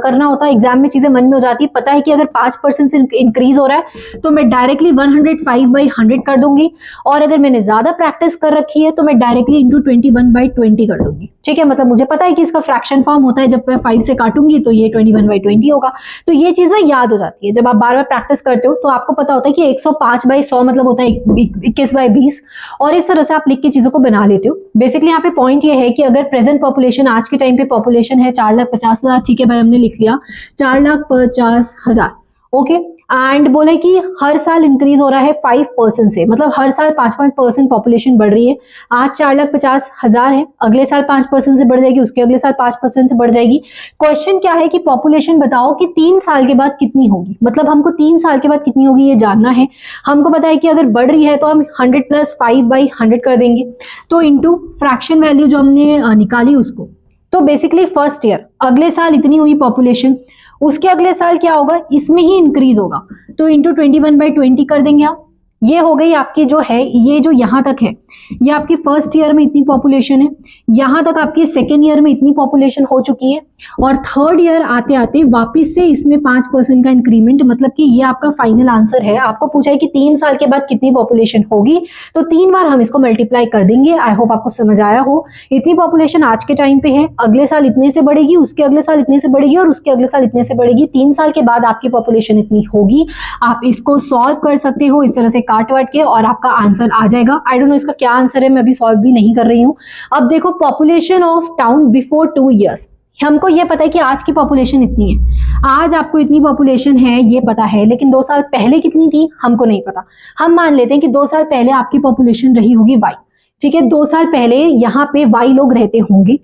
करना होता, एग्जाम में चीजें मन में हो जाती है। पता है कि अगर 5% से इंक्रीज हो रहा है तो मैं डायरेक्टली 105/100 कर दूंगी, और अगर मैंने ज्यादा प्रैक्टिस कर रखी है तो मैं डायरेक्टली इंटू 21/20 कर दूंगी, ठीक है। मतलब मुझे पता है कि इसका फ्रैक्शन फॉर्म होता है, जब मैं 5 से काटूंगी तो ये 21/20 होगा। तो ये चीजें याद हो जाती है। जब आप बार बार प्रैक्टिस करते हो तो आपको पता होता है कि 105/100 मतलब होता है 21/20, और इस तरह से आप लिख के चीजों को बना लेते हो। बेसिकली यहाँ पे पॉइंट ये है कि अगर प्रेजेंट पॉपुलेशन, आज के टाइम पे पॉपुलेशन है 4,50,000, ठीक है भाई, हमने लिख लिया 4,50,000, ओके। एंड बोले कि हर साल इंक्रीज हो रहा है 5% से, मतलब हर साल 5% पॉपुलेशन बढ़ रही है। आज 4,50,000 है, अगले साल 5% से बढ़ जाएगी, उसके अगले साल 5% से बढ़ जाएगी। क्वेश्चन क्या है कि पॉपुलेशन बताओ कि 3 साल के बाद कितनी होगी, मतलब हमको 3 साल के बाद कितनी होगी ये जानना है। हमको पता है कि अगर बढ़ रही है तो हम 100 प्लस 5/100 कर देंगे, तो इंटू फ्रैक्शन वैल्यू जो हमने निकाली उसको, तो बेसिकली फर्स्ट ईयर अगले साल इतनी हुई पॉपुलेशन, उसके अगले साल क्या होगा, इसमें ही इंक्रीज होगा, तो इंटू 21/20 कर देंगे आप, ये हो गई आपकी जो है, ये जो यहाँ तक है ये आपकी फर्स्ट ईयर में इतनी पॉपुलेशन है, यहाँ तक आपकी सेकेंड ईयर में इतनी पॉपुलेशन हो चुकी है, और थर्ड ईयर आते आते वापस से इसमें 5% का इंक्रीमेंट, मतलब कि ये आपका फाइनल आंसर है। आपको पूछा है कि 3 साल के बाद कितनी पॉपुलेशन होगी, तो 3 बार हम इसको मल्टीप्लाई कर देंगे। आई होप आपको समझ आया हो। इतनी पॉपुलेशन आज के टाइम पे है, अगले साल इतने से बढ़ेगी, उसके अगले साल इतने से बढ़ेगी, और उसके अगले साल इतने से बढ़ेगी। 3 साल के बाद आपकी पॉपुलेशन इतनी होगी। आप इसको सॉल्व कर सकते हो इस तरह से काट वाट के, और आपका आंसर आ जाएगा। आई डोंट नो इसका क्या आंसर है, मैं अभी सॉल्व भी नहीं कर रही हूँ। अब देखो, population of town before 2 years, हमको ये पता है कि आज की पॉपुलेशन इतनी है, आज आपको इतनी पॉपुलेशन है ये पता है, लेकिन 2 साल पहले कितनी थी हमको नहीं पता। हम मान लेते हैं कि 2 साल पहले आपकी पॉपुलेशन रही होगी y, ठीक है। 2 साल पहले यहाँ पे y लोग रहते होंगे।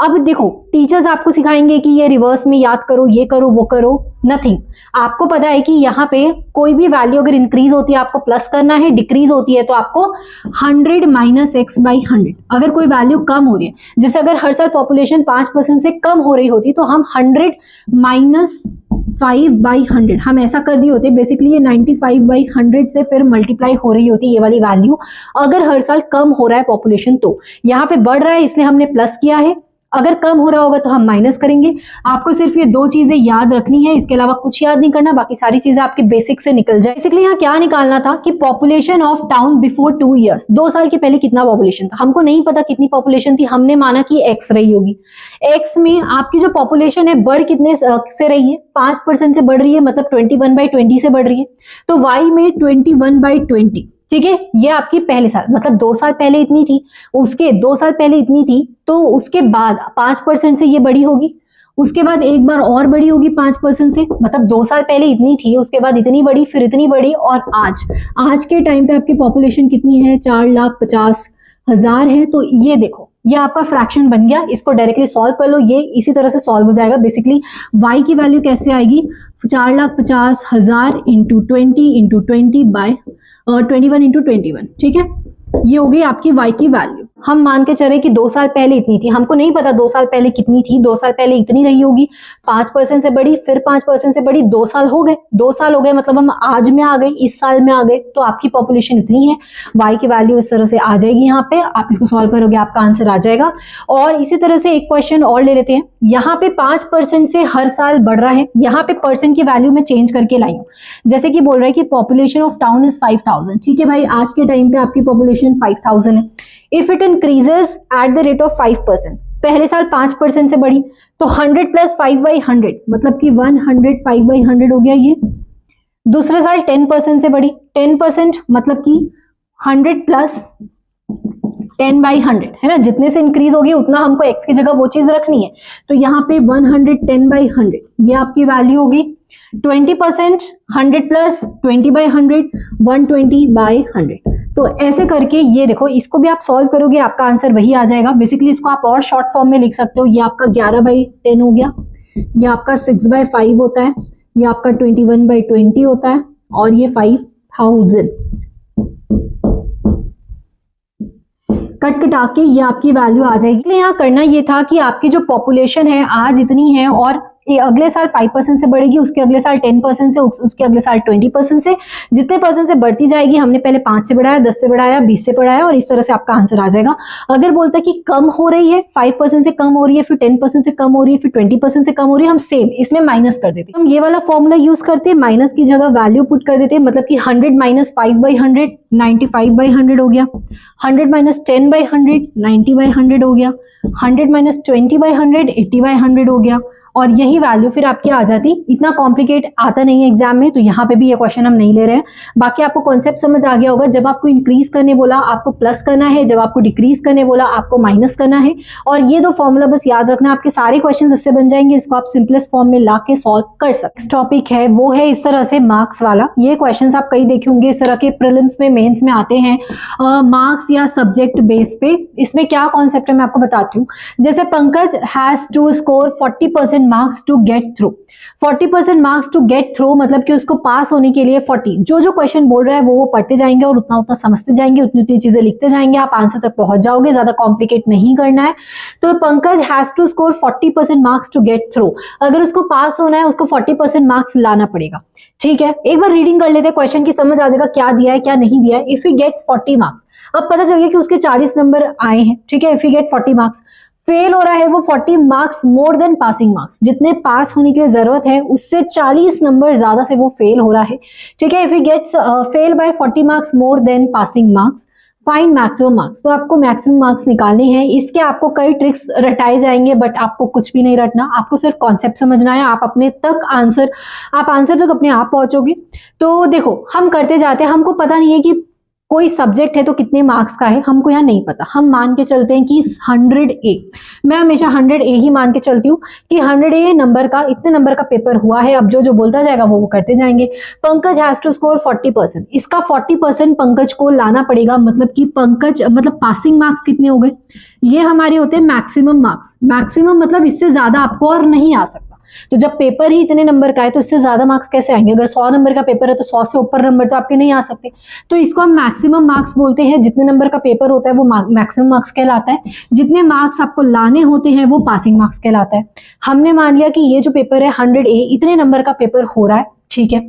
अब देखो, टीचर्स आपको सिखाएंगे कि ये रिवर्स में याद करो, ये करो, वो करो, नथिंग। आपको पता है कि यहाँ पे कोई भी वैल्यू अगर इंक्रीज होती है आपको प्लस करना है, डिक्रीज होती है तो आपको 100 माइनस एक्स बाई 100। अगर कोई वैल्यू कम हो रही है, जैसे अगर हर साल पॉपुलेशन 5% से कम हो रही होती तो हम 100 माइनस 5/100 हम ऐसा कर दिए होते। बेसिकली ये 95/100 से फिर मल्टीप्लाई हो रही होती ये वाली वैल्यू। अगर हर साल कम हो रहा है पॉपुलेशन, तो यहाँ पे बढ़ रहा है इसलिए हमने प्लस किया है, अगर कम हो रहा होगा तो हम माइनस करेंगे। आपको सिर्फ ये 2 चीजें याद रखनी है, इसके अलावा कुछ याद नहीं करना, बाकी सारी चीजें आपके बेसिक से निकल जाए। बेसिकली यहाँ क्या निकालना था कि population of town before 2 years, 2 साल के पहले कितना पॉपुलेशन था। हमको नहीं पता कितनी पॉपुलेशन थी, हमने माना कि x रही होगी। x में आपकी जो पॉपुलेशन है बढ़ कितने से रही है, 5% से बढ़ रही है, मतलब 21/20 से बढ़ रही है। तो y में 21/20, ठीक है। ये आपकी पहले साल, मतलब 2 साल पहले इतनी थी, उसके 2 साल पहले इतनी थी, तो उसके बाद 5% से ये बड़ी होगी, उसके बाद एक बार और बड़ी होगी 5% से, मतलब 2 साल पहले इतनी थी, उसके बाद इतनी बड़ी, फिर इतनी बड़ी, और आज के टाइम पे आपकी पॉपुलेशन कितनी है, 4,50,000 है। तो ये देखो, ये आपका फ्रैक्शन बन गया। इसको डायरेक्टली सॉल्व कर लो, ये इसी तरह से सॉल्व हो जाएगा। बेसिकली y की वैल्यू कैसे आएगी, 4,50,000 इंटू 20 बाय 21 इंटू 21, ठीक है। ये हो गई आपकी y की वैल्यू। हम मान के चले कि 2 साल पहले इतनी थी, हमको नहीं पता 2 साल पहले कितनी थी। 2 साल पहले इतनी रही होगी, 5% से बढ़ी, फिर 5% से बढ़ी, 2 साल हो गए। 2 साल हो गए मतलब हम आज में आ गए, इस साल में आ गए, तो आपकी पॉपुलेशन इतनी है। y की वैल्यू इस तरह से आ जाएगी यहाँ पे। आप इसको सॉल्व करोगे आपका आंसर आ जाएगा। और इसी तरह से एक क्वेश्चन और ले लेते हैं। यहाँ पे 5% से हर साल बढ़ रहा है, यहाँ पे परसेंट की वैल्यू में चेंज करके लाई हूँ। जैसे कि बोल रहा है कि पॉपुलेशन ऑफ टाउन इज 5,000, ठीक है भाई, आज के टाइम पे आपकी पॉपुलेशन 5,000 है। If it increases at the rate of 5%, पहले साल 5% से बढ़ी, तो 100 प्लस 5/100 मतलब कि 105/100 हो गया ये। दूसरे साल 10% से बढ़ी, 10% मतलब कि 100 प्लस 10/100 है ना, जितने से इंक्रीज होगी उतना हमको x की जगह वो चीज रखनी है। तो यहाँ पे 110/100 ये आपकी वैल्यू होगी। 20%, 100 प्लस 20/100, 120/100। तो ऐसे करके ये देखो, इसको भी आप सॉल्व करोगे आपका आंसर वही आ जाएगा। बेसिकली इसको आप और शॉर्ट फॉर्म में लिख सकते हो। ये आपका 11/10 हो गया, ये आपका 6/5 होता है, ये आपका 21/20 होता है, और ये 5,000। कट कटा के ये आपकी वैल्यू आ जाएगी। यहाँ करना ये था कि आपकी जो पॉपुलेशन है आज इतनी है, और ये अगले साल 5% से बढ़ेगी, उसके अगले साल 10% से, उसके अगले साल 20% से, जितने परसेंट से बढ़ती जाएगी। हमने पहले 5 से बढ़ाया, 10 से बढ़ाया, 20 से बढ़ाया, और इस तरह से आपका आंसर आ जाएगा। अगर बोलता है कि कम हो रही है, 5% से कम हो रही है, फिर 10% से कम हो रही है, फिर 20% से कम हो रही है, हम सेम इसमें माइनस कर देते हैं। हम ये वाला फॉर्मूला यूज करते हैं, माइनस की जगह वैल्यू पुट कर देते हैं, मतलब कि 100 माइनस 5/100 95/100 हो गया, 100 माइनस 10/100 90/100 हो गया, 100 माइनस 20/100 80/100 हो गया, और यही वैल्यू फिर आपकी आ जाती। इतना कॉम्प्लिकेट आता नहीं है एग्जाम में, तो यहाँ पे भी ये क्वेश्चन हम नहीं ले रहे हैं। बाकी आपको कॉन्सेप्ट समझ आ गया होगा। जब आपको इंक्रीज करने बोला आपको प्लस करना है, जब आपको डिक्रीज करने बोला आपको माइनस करना है, और ये 2 फॉर्मूला बस याद रखना, आपके सारे क्वेश्चन इससे बन जाएंगे। इसको आप सिंपलेस्ट फॉर्म में ला के सॉल्व कर सकते। नेक्स्ट टॉपिक है वो है इस तरह से मार्क्स वाला। ये क्वेश्चन आप कई देखे होंगे, इस तरह के प्रीलिम्स में, मेन्स में आते हैं मार्क्स या सब्जेक्ट बेस पे। इसमें क्या कॉन्सेप्ट है मैं आपको बताती हूँ। जैसे Pankaj has to score 40% 40% marks to get through. 40% marks to get through मतलब कि उसको पास होने के लिए 40, जो जो क्वेश्चन बोल रहा है वो पढ़ते जाएंगे और उतना उतना समझते जाएंगे, उतनी उतनी चीजें लिखते जाएंगे, आप आंसर तक पहुंच जाओगे, ज्यादा कॉम्प्लिकेट नहीं करना है। तो Pankaj has to score 40% marks to get through. अगर उसको पास होना है उसको 40% मार्क्स लाना पड़ेगा। ठीक है, एक बार रीडिंग कर लेते हैं, क्वेश्चन की समझ आ जाएगा क्या दिया है क्या नहीं दिया है। इफ ही गेट्स 40 मार्क्स, अब पता चल गया कि उसके 40 नंबर आए हैं। ठीक है, if he get 40 marks, fail हो रहा है वो 40 marks more than passing marks, जितने पास होने की जरूरत है उससे 40 नंबर ज्यादा से वो फेल हो रहा है। ठीक है, if he gets fail by 40 marks more than passing marks, find maximum marks. तो आपको मैक्सिमम मार्क्स निकालने हैं। इसके आपको कई ट्रिक्स रटाए जाएंगे, बट आपको कुछ भी नहीं रटना, आपको सिर्फ कॉन्सेप्ट समझना है। आप आंसर तक अपने आप पहुंचोगे। तो देखो, हम करते जाते हैं, हमको पता नहीं है कि कोई सब्जेक्ट है तो कितने मार्क्स का है, हमको यहाँ नहीं पता। हम मान के चलते हैं कि 100A, मैं हमेशा 100A ही मान के चलती हूँ कि 100A नंबर का, इतने नंबर का पेपर हुआ है। अब जो जो बोलता जाएगा वो करते जाएंगे। पंकज हैज टू स्कोर 40%, इसका 40% पंकज को लाना पड़ेगा। मतलब कि पंकज मतलब पासिंग मार्क्स कितने हो गए, ये हमारे होते हैं मैक्सिमम मार्क्स। मैक्सिमम मतलब इससे ज्यादा आपको और नहीं आ सकता। तो जब पेपर ही इतने नंबर का है तो इससे ज्यादा मार्क्स कैसे आएंगे? अगर 100 नंबर का पेपर है तो 100 से ऊपर नंबर तो आपके नहीं आ सकते। तो इसको हम मैक्सिमम मार्क्स बोलते हैं। जितने नंबर का पेपर होता है वो मैक्सिमम मार्क्स कहलाता है। जितने मार्क्स आपको लाने होते हैं वो पासिंग मार्क्स कहलाता है। हमने मान लिया कि ये जो पेपर है 100A, इतने नंबर का पेपर हो रहा है। ठीक है,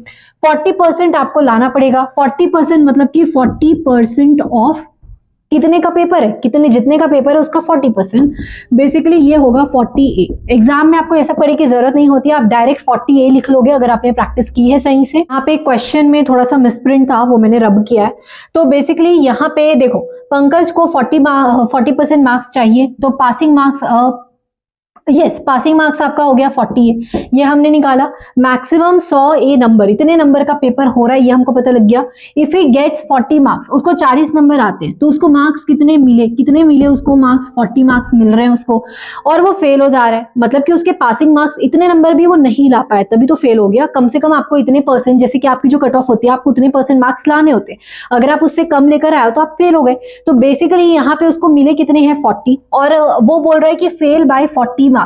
40% आपको लाना पड़ेगा। 40% मतलब कि 40% ऑफ कितने का पेपर है, जितने का पेपर है उसका 40%, बेसिकली ये होगा 40A। एग्जाम में आपको ऐसा पढ़ने की जरूरत नहीं होती, आप डायरेक्ट 40A लिख लोगे अगर आपने प्रैक्टिस की है सही से। यहाँ पे क्वेश्चन में थोड़ा सा मिसप्रिंट था, वो मैंने रब किया है। तो बेसिकली यहाँ पे देखो, पंकज को 40% मार्क्स चाहिए, तो पासिंग मार्क्स पासिंग मार्क्स आपका हो गया 40A, ये हमने निकाला। मैक्सिमम 100A नंबर, इतने नंबर का पेपर हो रहा है, ये हमको पता लग गया। इफ ही गेट्स 40 मार्क्स, उसको 40 नंबर आते हैं, तो उसको मार्क्स कितने मिले उसको मार्क्स 40 मार्क्स मिल रहे हैं उसको, और वो फेल हो जा रहा है। मतलब कि उसके पासिंग मार्क्स इतने नंबर भी वो नहीं ला पाया, तभी तो फेल हो गया। कम से कम आपको इतने परसेंट, जैसे कि आपकी जो कट ऑफ होती है, आपको उतने परसेंट मार्क्स लाने होते हैं। अगर आप उससे कम लेकर आए तो आप फेल हो गए। तो बेसिकली यहाँ पे उसको मिले कितने हैं 40, और वो बोल रहा है कि फेल बाय 40 मार्क्स,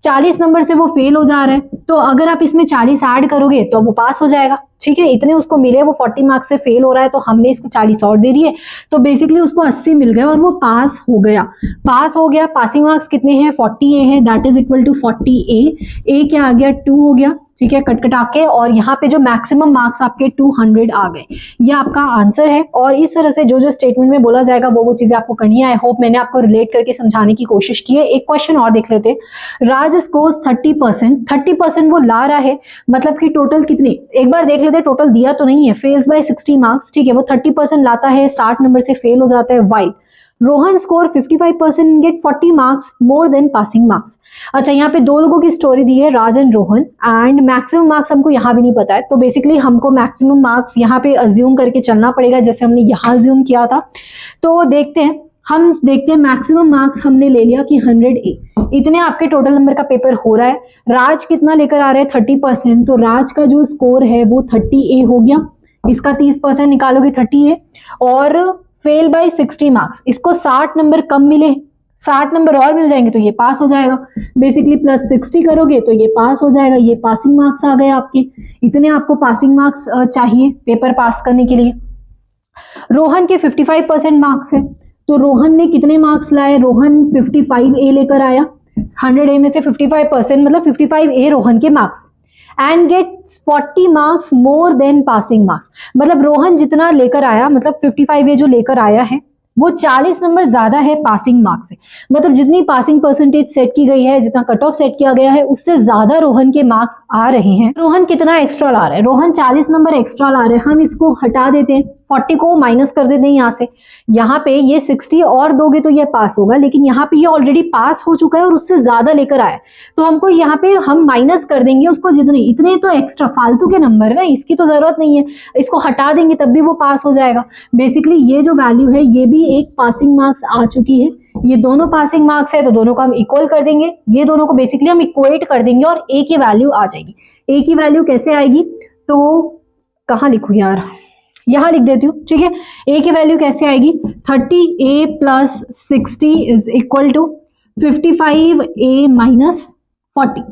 40 नंबर से वो फेल हो जा रहा है। तो अगर आप इसमें 40 ऐड करोगे तो वो पास हो जाएगा। ठीक है, इतने उसको मिले, वो 40 मार्क्स से फेल हो रहा है, तो हमने इसको 40 और दे दिए, तो बेसिकली उसको 80 मिल गए और वो पास हो गया। पासिंग मार्क्स कितने हैं 40A है, that is equal to 40A। A क्या आ गया 2 हो गया। ठीक है, कटकटा के, और यहाँ पे जो मैक्सिमम मार्क्स आपके 200 आ गए, ये आपका आंसर है। और इस तरह से जो जो स्टेटमेंट में बोला जाएगा वो चीजें आपको करनी है। आई होप मैंने आपको रिलेट करके समझाने की कोशिश की है। एक क्वेश्चन और देख लेते हैं। राज स्कोर्स 30% वो ला रहा है, मतलब कि टोटल कितने, एक बार देख लेते हैं, टोटल दिया तो नहीं है। फेल्स बाय 60 मार्क्स, ठीक है, वो 30% लाता है, 60 नंबर से फेल हो जाता है। While Rohan score 55% get 40 marks more than passing marks. अच्छा, यहाँ पे दो लोगों की स्टोरी दी है, Raj and Rohan, and maximum marks हमको यहाँ भी नहीं पता है। तो बेसिकली हमको मैक्सिमम मार्क्स यहाँ पे अज्यूम करके चलना पड़ेगा, जैसे हमने यहाँ अज्यूम किया था। तो देखते हैं मैक्सिमम मार्क्स हमने ले लिया कि 100A, इतने आपके टोटल नंबर का पेपर हो रहा है। राज कितना लेकर आ रहा है 30%, तो राज का जो स्कोर है वो 30A हो गया। इसका 30% निकालोगे 30A, और फेल बाय 60 मार्क्स, इसको 60 नंबर कम मिले, 60 नंबर और मिल जाएंगे तो ये पास हो जाएगा। बेसिकली प्लस 60 करोगे तो ये पास हो जाएगा। ये पासिंग मार्क्स आ गए आपके, इतने आपको पासिंग मार्क्स चाहिए पेपर पास करने के लिए। रोहन के 55% मार्क्स है, तो रोहन ने कितने मार्क्स लाए, रोहन 55A लेकर आया। 100A में से 55% मतलब 55A रोहन के marks, and gets 40 marks more than passing marks. मतलब रोहन जितना लेकर आया, मतलब 55A जो लेकर आया है वो 40 नंबर ज्यादा है पासिंग मार्क्स से। मतलब जितनी पासिंग परसेंटेज सेट की गई है, जितना कट ऑफ सेट किया गया है, उससे ज्यादा रोहन के मार्क्स आ रहे हैं। रोहन कितना एक्स्ट्रा ला रहा है, रोहन 40 नंबर एक्स्ट्रा ला रहे हैं। हम इसको हटा देते हैं, 40 को माइनस कर देते हैं यहाँ से। यहाँ पे ये 60 और दोगे तो ये पास होगा, लेकिन यहाँ पे ये ऑलरेडी पास हो चुका है और उससे ज्यादा लेकर आया, तो हमको यहाँ पे हम माइनस कर देंगे उसको, जितने इतने तो एक्स्ट्रा फालतू के नंबर है ना, इसकी तो जरूरत नहीं है, इसको हटा देंगे तब भी वो पास हो जाएगा। बेसिकली ये जो वैल्यू है ये भी एक पासिंग मार्क्स आ चुकी है। ये दोनों पासिंग मार्क्स है तो दोनों को हम इक्वल कर देंगे, ये दोनों को बेसिकली हम इक्वेट कर देंगे और ए की वैल्यू आ जाएगी। ए की वैल्यू कैसे आएगी, तो कहाँ लिखूं यार, यहां लिख देती हूँ। ठीक है, ए की वैल्यू कैसे आएगी, 30A + 60 is equal to 55A - 40।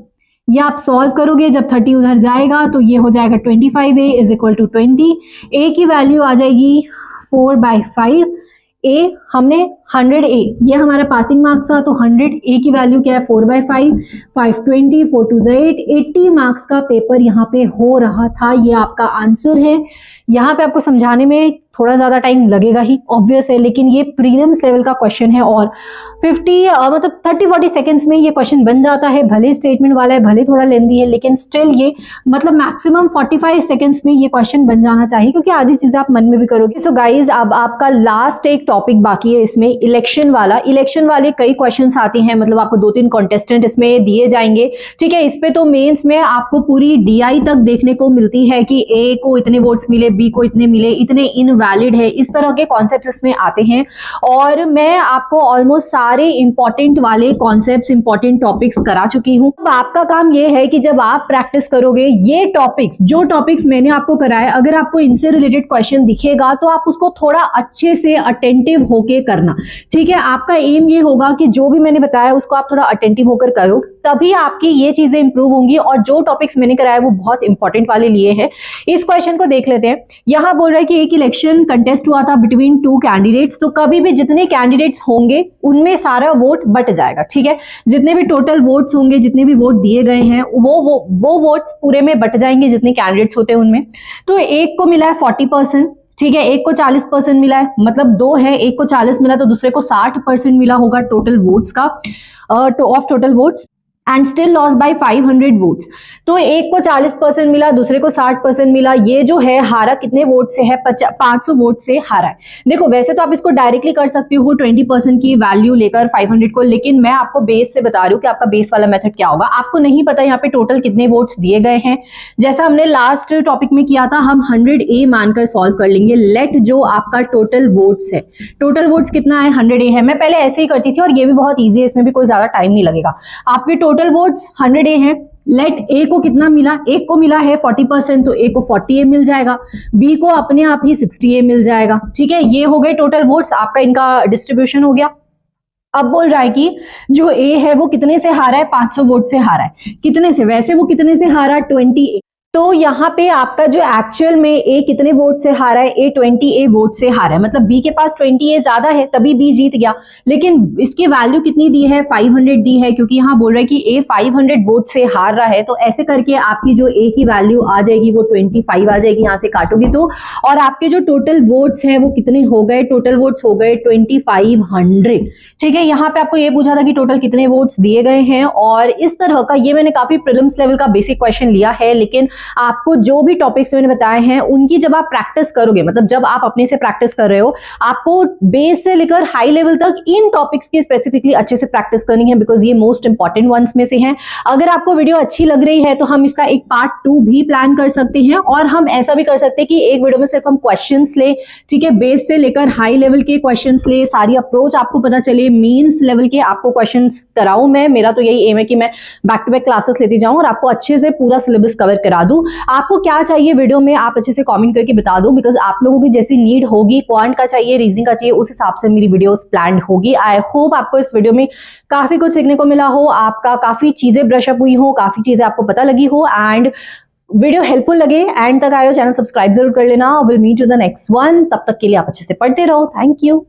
ये आप सॉल्व करोगे, जब 30 उधर जाएगा तो ये हो जाएगा 25a is equal to 20। a की वैल्यू आ जाएगी 4/5। a हमने 100 a, ये हमारा पासिंग मार्क्स था, तो 100 a की वैल्यू क्या है 4/5, 520, 4 2 8, 80 मार्क्स का पेपर यहाँ पे हो रहा था। ये आपका आंसर है। यहाँ पे आपको समझाने में थोड़ा ज़्यादा टाइम लगेगा ही, ऑब्वियस है, लेकिन ये प्रीलिम्स लेवल का क्वेश्चन है और 30-40 सेकंड्स में ये क्वेश्चन बन जाता है। भले स्टेटमेंट वाला है, भले थोड़ा लेंदी है, लेकिन स्टिल ये मतलब मैक्सिमम 45 सेकंड्स में ये क्वेश्चन बन जाना चाहिए, क्योंकि आधी चीज़ें आप मन में भी करोगे। सो गाइज, अब आपका लास्ट एक टॉपिक बाकी है इसमें, इलेक्शन वाला। इलेक्शन वाले कई क्वेश्चन आते हैं, मतलब आपको 2-3 कॉन्टेस्टेंट इसमें दिए जाएंगे, ठीक है। इस पे तो मेंस में आपको पूरी DI तक देखने को मिलती है कि A को इतने वोट्स मिले, B को इतने मिले, इतने इनवैलिड है, इस तरह के कॉन्सेप्ट्स इसमें आते हैं। और मैं आपको ऑलमोस्ट सारे इंपॉर्टेंट वाले कॉन्सेप्ट्स, इंपॉर्टेंट टॉपिक्स करा चुकी हूँ। अब आपका काम ये है कि जब आप प्रैक्टिस करोगे ये टॉपिक्स, जो टॉपिक्स मैंने आपको कराए, अगर आपको इनसे रिलेटेड क्वेश्चन दिखेगा तो आप उसको थोड़ा अच्छे से अटेंटिव होके करना, ठीक है। आपका एम ये होगा कि जो भी मैंने बताया उसको आप थोड़ा अटेंटिव होकर करो, तभी आपकी ये चीजें इंप्रूव होंगी। और जो टॉपिक्स मैंने कराया वो बहुत इंपॉर्टेंट वाले लिए हैं। इस क्वेश्चन को देख लेते हैं। यहाँ बोल रहा है कि एक इलेक्शन कंटेस्ट हुआ था बिटवीन 2 कैंडिडेट्स, तो कभी भी जितने कैंडिडेट्स होंगे उनमें सारा वोट बट जाएगा, ठीक है। जितने भी टोटल वोट्स होंगे, जितने भी वोट दिए गए हैं, वो वोट्स पूरे में बट जाएंगे जितने कैंडिडेट्स होते हैं उनमें। तो एक को मिला है 40%, ठीक है, एक को 40% मिला है, मतलब 2 है, एक को 40 मिला तो दूसरे को 60% मिला होगा टोटल वोट्स का, of total votes, and still loss by 500 votes. तो एक को 40% मिला, दूसरे को 60% मिला। ये जो है हारा कितने वोट से है, 500 वोट से हारा है। देखो वैसे तो आप इसको डायरेक्टली कर सकते हो 20% की वैल्यू लेकर 500 को, लेकिन मैं आपको बेस से बता रही हूँ कि आपका बेस वाला मेथड क्या होगा। आपको नहीं पता यहाँ पे टोटल कितने वोट्स दिए गए हैं, जैसा हमने लास्ट टॉपिक में किया था, हम 100A मानकर सॉल्व कर लेंगे। लेट जो आपका टोटल वोट्स है, टोटल वोट्स कितना है 100A है। मैं पहले ऐसे ही करती थी और ये भी बहुत ईजी है, इसमें भी कोई ज्यादा टाइम नहीं लगेगा। आपके टोटल वोट्स 100A है। लेट A को कितना मिला, एक को मिला है 40%, तो A को 40A मिल जाएगा, B को अपने आप ही 60A मिल जाएगा, ठीक है। ये हो गए टोटल वोट्स, आपका इनका डिस्ट्रीब्यूशन हो गया। अब बोल रहा है कि जो A है वो कितने से हारा है, 500 वोट से हारा है। कितने से, वैसे वो कितने से हारा, 20A। तो यहाँ पे आपका जो एक्चुअल में A कितने वोट से हारा है, A 20A वोट से हारा है, मतलब B के पास 20A ज्यादा है तभी B जीत गया। लेकिन इसकी वैल्यू कितनी दी है, 500 दी है, क्योंकि यहाँ बोल रहा है कि A 500 वोट से हार रहा है। तो ऐसे करके आपकी जो A की वैल्यू आ जाएगी वो 25 आ जाएगी, यहाँ से काटोगे तो। और आपके जो टोटल वोट्स हैं वो कितने हो गए, टोटल वोट्स हो गए 2500, ठीक है। यहाँ पे आपको ये पूछा था कि टोटल कितने वोट्स दिए गए हैं, और इस तरह का ये मैंने काफी प्रीलिम्स लेवल का बेसिक क्वेश्चन लिया है। लेकिन आपको जो भी टॉपिक्स मैंने बताए हैं उनकी जब आप प्रैक्टिस करोगे, मतलब जब आप अपने से प्रैक्टिस कर रहे हो, आपको बेस से लेकर हाई लेवल तक इन टॉपिक्स की स्पेसिफिकली अच्छे से प्रैक्टिस करनी है, बिकॉज ये मोस्ट इंपॉर्टेंट वंस में से हैं। अगर आपको वीडियो अच्छी लग रही है तो हम इसका एक पार्ट 2 भी प्लान कर सकते हैं, और हम ऐसा भी कर सकते हैं कि एक वीडियो में सिर्फ हम क्वेश्चंस ले, ठीक है, बेस से लेकर हाई लेवल के क्वेश्चंस ले, सारी अप्रोच आपको पता चले, मेंस लेवल के आपको क्वेश्चंस कराऊं मैं। मेरा तो यही एम है कि मैं बैक टू बैक क्लासेस लेती जाऊं और आपको अच्छे से पूरा सिलेबस कवर करा दूं। आपको क्या चाहिए वीडियो में आप अच्छे से कमेंट करके बता दो, बिकॉज आप लोगों की जैसी नीड होगी, क्वांट का चाहिए, रीजनिंग का चाहिए, उस हिसाब से मेरी वीडियोस प्लान होगी। आई होप आपको इस वीडियो में काफी कुछ सीखने को मिला हो, आपका काफी चीजें ब्रश अप हुई हो, काफी चीजें आपको पता लगी हो, एंड वीडियो हेल्पफुल लगे, एंड तक आए हो चैनल सब्सक्राइब जरूर कर लेना। Will meet you the next one, तब तक के लिए आप अच्छे से पढ़ते रहो। Thank you.